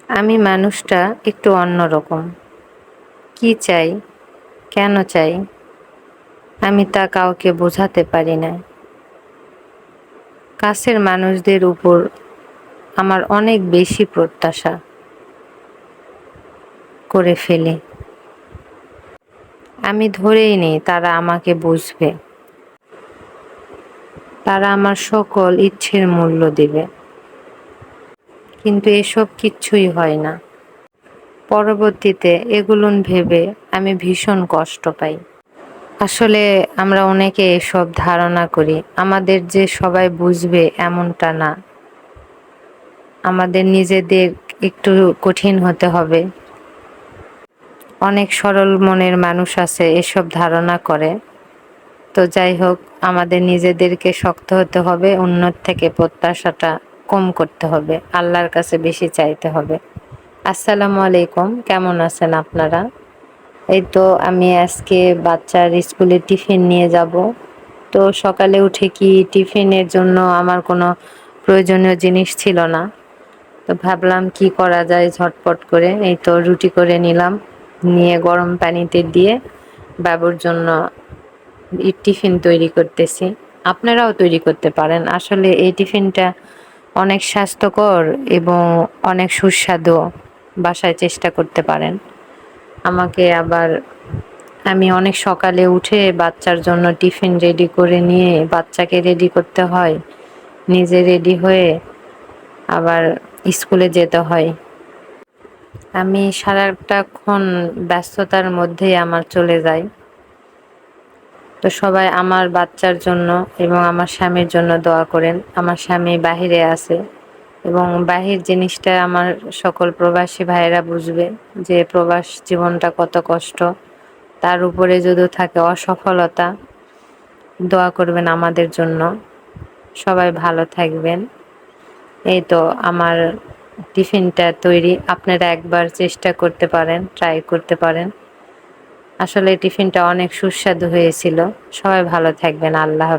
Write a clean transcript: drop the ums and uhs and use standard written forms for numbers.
আমি মানুষটা একটু অন্যরকম। কি চাই, কেন চাই, আমি তা কাউকে বোঝাতে পারি না। কাছের মানুষদের উপর আমার অনেক বেশি প্রত্যাশা করে ফেলি। আমি ধরেই নেই তারা আমাকে বুঝবে, তারা আমার সকল ইচ্ছের মূল্য দেবে। কিন্তু এসব কিচ্ছুই হয় না। পরবর্তীতে এগুলো ভেবে আমি ভীষণ কষ্ট পাই। আসলে আমরা অনেকে এসব ধারণা করি আমাদের যে সবাই বুঝবে এমনটা না। আমাদের নিজেদের একটু কঠিন হতে হবে। অনেক সরল মনের মানুষ আছে এসব ধারণা করে। তো যাই হোক, আমাদের নিজেদেরকে শক্ত হতে হবে, অন্যের থেকে প্রত্যাশাটা কম করতে হবে, আল্লাহর কাছে বেশি চাইতে হবে। আসসালামু আলাইকুম, কেমন আছেন আপনারা? এই তো আমি আজকে বাচ্চার স্কুলে টিফিন নিয়ে যাব। তো সকালে উঠে কি টিফিনের জন্য আমার কোনো প্রয়োজনীয় জিনিস ছিল না। তো ভাবলাম কি করা যায় ঝটপট করে, এই তো রুটি করে নিলাম, নিয়ে গরম পানিতে দিয়ে বাবুর জন্য টিফিন তৈরি করতেছি। আপনারাও তৈরি করতে পারেন। আসলে এই টিফিনটা অনেক স্বাস্থ্যকর এবং অনেক সুস্বাদু। বাসায় চেষ্টা করতে পারেন। আমি অনেক সকালে উঠে বাচ্চার জন্য টিফিন রেডি করে নিয়ে বাচ্চাকে রেডি করতে হয়, নিজে রেডি হয়ে আবার স্কুলে যেতে হয়। আমি সারাটাক্ষণ ব্যস্ততার মধ্যেই আমার চলে যায়। তো সবাই আমার বাচ্চার জন্য এবং আমার স্বামীর জন্য দোয়া করেন। আমার স্বামী বাহিরে আছে এবং বাহির জিনিসটা আমার সকল প্রবাসী ভাইয়েরা বুঝবে যে প্রবাস জীবনটা কত কষ্ট। তার উপরে যদি থাকে অসফলতা, দোয়া করবেন আমাদের জন্য। সবাই ভালো থাকবেন। এই তো আমার টিফিনটা তৈরি, আপনারা একবার চেষ্টা করতে পারেন, ট্রাই করতে পারেন। আসলে টিফিনটা অনেক সুস্বাদু হয়েছিল। সবাই ভালো থাকবেন। আল্লাহ হাফেজ।